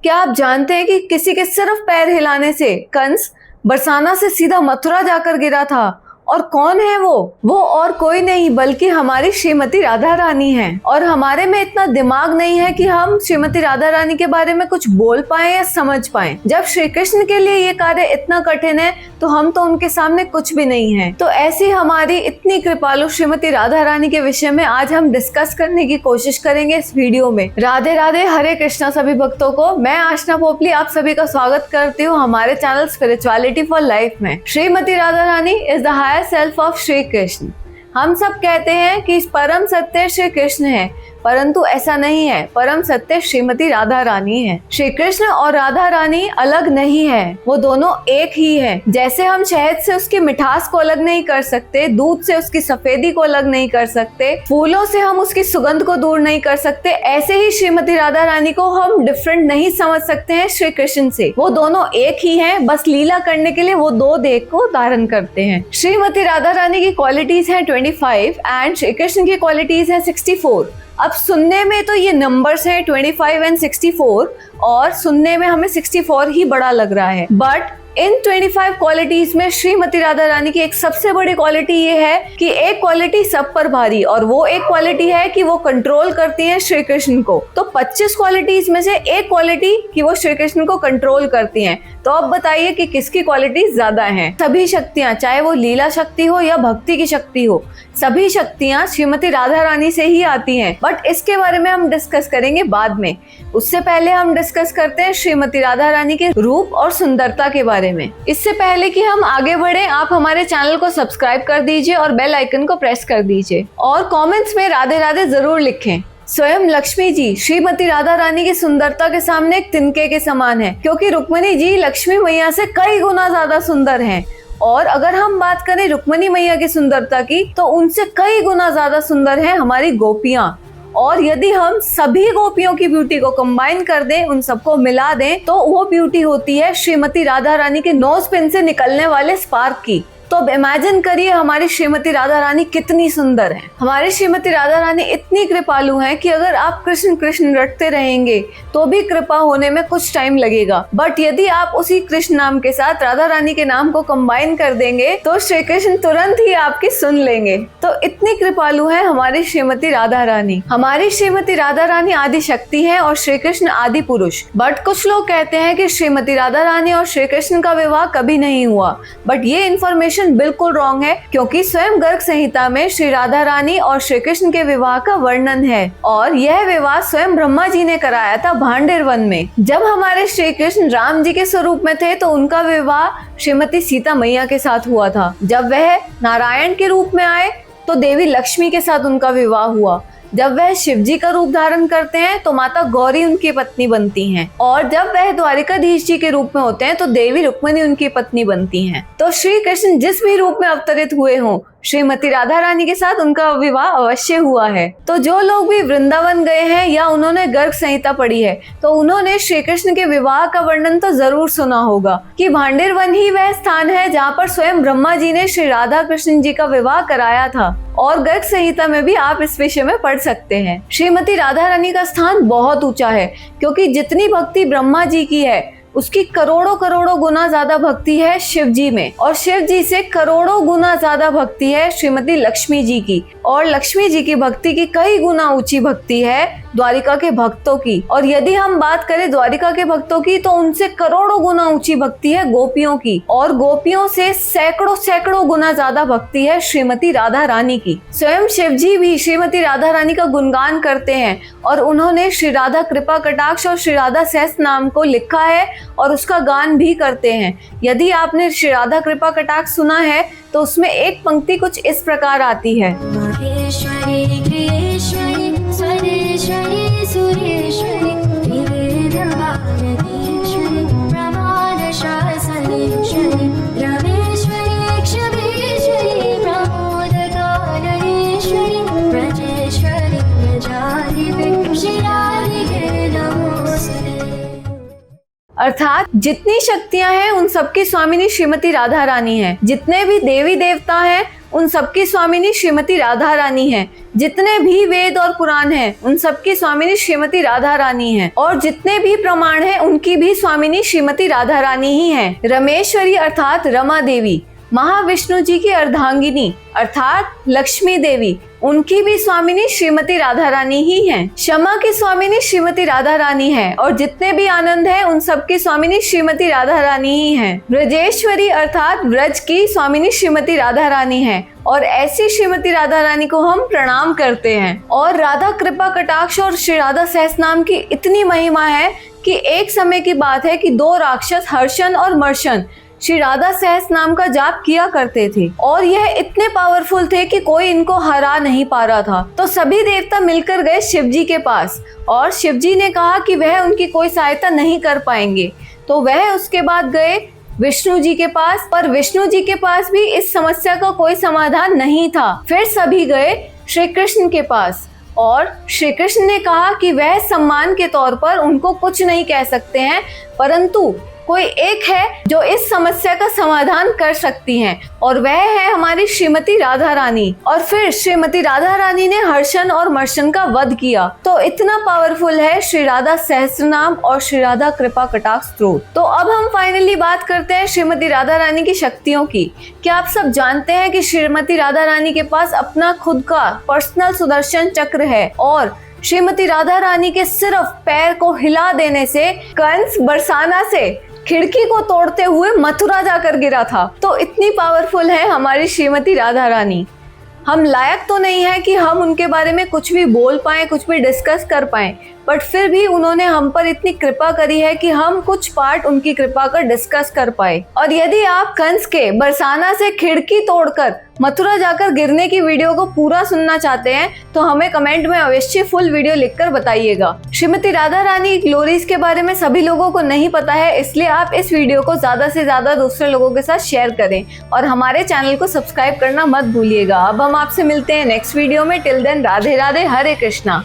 क्या आप जानते हैं कि किसी के सिर्फ पैर हिलाने से कंस बरसाना से सीधा मथुरा जाकर गिरा था? और कौन है वो और कोई नहीं बल्कि हमारी श्रीमती राधा रानी है। और हमारे में इतना दिमाग नहीं है कि हम श्रीमती राधा रानी के बारे में कुछ बोल पाए या समझ पाए। जब श्री कृष्ण के लिए ये कार्य इतना कठिन है तो हम तो उनके सामने कुछ भी नहीं है। तो ऐसी हमारी इतनी कृपालु श्रीमती राधा रानी के विषय में आज हम डिस्कस करने की कोशिश करेंगे इस वीडियो में। राधे राधे, हरे कृष्णा सभी भक्तों को। मैं आशना पोपली आप सभी का स्वागत करती हूँ हमारे चैनल स्पिरिचुअलिटी फॉर लाइफ में। Shrimati Radha Rani is the higher self of Shri Krishna. हम सब कहते हैं कि परम सत्य श्री कृष्ण है, परंतु ऐसा नहीं है। परम सत्य श्रीमती राधा रानी है। श्री कृष्ण और राधा रानी अलग नहीं है, वो दोनों एक ही है। जैसे हम शहद से उसकी मिठास को अलग नहीं कर सकते, दूध से उसकी सफेदी को अलग नहीं कर सकते, फूलों से हम उसकी सुगंध को दूर नहीं कर सकते, ऐसे ही श्रीमती राधा रानी को हम डिफरेंट नहीं समझ सकते हैं श्री कृष्ण से। वो दोनों एक ही हैं, बस लीला करने के लिए वो दो देह को धारण करते हैं। श्रीमती राधा रानी की क्वालिटीज है 25 एंड श्री कृष्ण की क्वालिटीज है 64। अब सुनने में तो ये नंबर्स हैं 25 एंड 64 और सुनने में हमें 64 ही बड़ा लग रहा है, बट इन 25 क्वालिटीज में श्रीमती राधा रानी की एक सबसे बड़ी क्वालिटी ये है कि एक क्वालिटी सब पर भारी, और वो एक क्वालिटी है कि वो कंट्रोल करती हैं श्री कृष्ण को। तो 25 क्वालिटीज में से एक क्वालिटी कि वो श्री कृष्ण को कंट्रोल करती हैं। तो अब बताइए कि किसकी क्वालिटी ज्यादा हैं? सभी शक्तियां, चाहे वो लीला शक्ति हो या भक्ति की शक्ति हो, सभी शक्तियां श्रीमती राधा रानी से ही आती हैं। बट इसके बारे में हम डिस्कस करेंगे बाद में। उससे पहले हम डिस्कस करते हैं श्रीमती राधा रानी के रूप और सुंदरता के बारे में। इससे पहले कि हम आगे बढ़े, आप हमारे चैनल को सब्सक्राइब कर दीजिए और बेल आइकन को प्रेस कर दीजिए और कमेंट्स में राधे राधे जरूर लिखें। स्वयं लक्ष्मी जी श्रीमती राधा रानी की सुंदरता के सामने एक तिनके के समान है, क्योंकि रुक्मिणी जी लक्ष्मी मैया से कई गुना ज्यादा सुंदर हैं। और अगर हम बात करें रुक्मिणी मैया की सुंदरता की, तो उनसे कई गुना ज्यादा सुंदर हैं हमारी गोपियां। और यदि हम सभी गोपियों की ब्यूटी को कंबाइन कर दें, उन सबको मिला दें, तो वो ब्यूटी होती है श्रीमती राधा रानी के नोज पिन से निकलने वाले स्पार्क की। तो अब इमेजिन करिए हमारी श्रीमती राधा रानी कितनी सुंदर है। हमारी श्रीमती राधा रानी इतनी कृपालु हैं कि अगर आप कृष्ण कृष्ण रटते रहेंगे तो भी कृपा होने में कुछ टाइम लगेगा, बट यदि आप उसी कृष्ण नाम के साथ राधा रानी के नाम को कंबाइन कर देंगे तो श्री कृष्ण तुरंत ही आपकी सुन लेंगे। तो इतनी कृपालु है हमारी श्रीमती राधा रानी। हमारी श्रीमती राधा रानी आदि शक्ति है और श्री कृष्ण आदि पुरुष। बट कुछ लोग कहते हैं कि श्रीमती राधा रानी और श्री कृष्ण का विवाह कभी नहीं हुआ, बट ये इन्फॉर्मेशन बिल्कुल रॉन्ग है, क्योंकि स्वयं गर्ग संहिता में श्री राधा रानी और श्री कृष्ण के विवाह का वर्णन है। और यह विवाह स्वयं ब्रह्मा जी ने कराया था भांडेर वन में। जब हमारे श्री कृष्ण राम जी के स्वरूप में थे तो उनका विवाह श्रीमती सीता मैया के साथ हुआ था। जब वह नारायण के रूप में आए तो देवी लक्ष्मी के साथ उनका विवाह हुआ। जब वह शिव जी का रूप धारण करते हैं तो माता गौरी उनकी पत्नी बनती हैं, और जब वह द्वारिकाधीश जी के रूप में होते हैं तो देवी रुक्मिणी उनकी पत्नी बनती हैं। तो श्री कृष्ण जिस भी रूप में अवतरित हुए हों, श्रीमती राधा रानी के साथ उनका विवाह अवश्य हुआ है। तो जो लोग भी वृंदावन गए हैं या उन्होंने गर्ग संहिता पढ़ी है तो उन्होंने श्री कृष्ण के विवाह का वर्णन तो जरूर सुना होगा कि भांडेर वन ही वह स्थान है जहाँ पर स्वयं ब्रह्मा जी ने श्री राधा कृष्ण जी का विवाह कराया था। और गर्ग संहिता में भी आप इस विषय में पढ़ सकते हैं। श्रीमती राधा रानी का स्थान बहुत ऊंचा है, क्योंकि जितनी भक्ति ब्रह्मा जी की है उसकी करोड़ों करोड़ों गुना ज्यादा भक्ति है शिव जी में, और शिव जी से करोड़ों गुना ज्यादा भक्ति है श्रीमती लक्ष्मी जी की, और लक्ष्मी जी की भक्ति की कई गुना ऊंची भक्ति है द्वारिका के भक्तों की। और यदि हम बात करें द्वारिका के भक्तों की तो उनसे करोड़ों गुना ऊंची भक्ति है गोपियों की, और गोपियों से सैकड़ों सैकड़ों गुना ज्यादा भक्ति है श्रीमती राधा रानी की। स्वयं शिव जी भी श्रीमती राधा रानी का गुणगान करते हैं, और उन्होंने श्री राधा कृपा कटाक्ष और श्री राधा सहस नाम को लिखा है और उसका गान भी करते हैं। यदि आपने श्री राधा कृपा कटाक्ष सुना है तो उसमें एक पंक्ति कुछ इस प्रकार आती है। अर्थात जितनी शक्तियां हैं उन सबकी स्वामिनी श्रीमती राधा रानी है। जितने भी देवी देवता हैं उन सबकी स्वामिनी श्रीमती राधा रानी है। जितने भी वेद और पुराण हैं उन सबकी स्वामिनी श्रीमती राधा रानी है, और जितने भी प्रमाण हैं उनकी भी स्वामिनी श्रीमती राधा रानी ही है। रमेश्वरी अर्थात रमा देवी, महाविष्णु जी की अर्धांगिनी अर्थात लक्ष्मी देवी, उनकी भी स्वामिनी श्रीमती राधा रानी ही है। क्षमा की स्वामिनी श्रीमती राधा रानी है, और जितने भी आनंद है उन सबकी स्वामिनी श्रीमती राधा रानी ही है। ब्रजेश्वरी अर्थात ब्रज की स्वामिनी श्रीमती राधा रानी है, और ऐसी श्रीमती राधा रानी को हम प्रणाम करते हैं। और राधा कृपा कटाक्ष और श्री राधा सहस्रनाम की इतनी महिमा है कि एक समय की बात है कि 2 राक्षस हर्षण और मर्शन श्री राधा सहस्त्र नाम का जाप किया करते थे, और यह इतने पावरफुल थे कि कोई इनको हरा नहीं पा रहा था। तो सभी देवता मिलकर गए शिव जी के पास, और शिव जी ने कहा कि वह उनकी कोई सहायता नहीं कर पाएंगे। तो वह उसके बाद गए विष्णु जी के पास, पर विष्णु जी के पास भी इस समस्या का कोई समाधान नहीं था। फिर सभी गए श्री कृष्ण के पास, और श्री कृष्ण ने कहा कि वह सम्मान के तौर पर उनको कुछ नहीं कह सकते हैं, परंतु कोई एक है जो इस समस्या का समाधान कर सकती हैं, और वह है हमारी श्रीमती राधा रानी। और फिर श्रीमती राधा रानी ने हर्षण और मर्शन का वध किया। तो इतना पावरफुल है श्री राधा सहस्त्रनाम और श्री राधा कृपा कटाक्ष स्तोत्र। तो अब हम फाइनली बात करते हैं श्रीमती राधा रानी की शक्तियों की। क्या आप सब जानते हैं कि श्रीमती राधा रानी के पास अपना खुद का पर्सनल सुदर्शन चक्र है, और श्रीमती राधा रानी के सिर्फ पैर को हिला देने से कंस बरसाना से खिड़की को तोड़ते हुए मथुरा जाकर गिरा था। तो इतनी पावरफुल है हमारी श्रीमती राधा रानी। हम लायक तो नहीं है कि हम उनके बारे में कुछ भी बोल पाएं, कुछ भी डिस्कस कर पाएं, बट फिर भी उन्होंने हम पर इतनी कृपा करी है कि हम कुछ पार्ट उनकी कृपा कर डिस्कस कर पाए। और यदि आप कंस के बरसाना से खिड़की तोड़कर मथुरा जाकर गिरने की वीडियो को पूरा सुनना चाहते हैं तो हमें कमेंट में अवश्य फुल वीडियो लिखकर बताइएगा। श्रीमती राधा रानी ग्लोरीज के बारे में सभी लोगों को नहीं पता है, इसलिए आप इस वीडियो को ज्यादा से ज्यादा दूसरे लोगों के साथ शेयर करें, और हमारे चैनल को सब्सक्राइब करना मत भूलिएगा। अब हम आपसे मिलते हैं नेक्स्ट वीडियो में। टिल देन राधे राधे, हरे कृष्णा।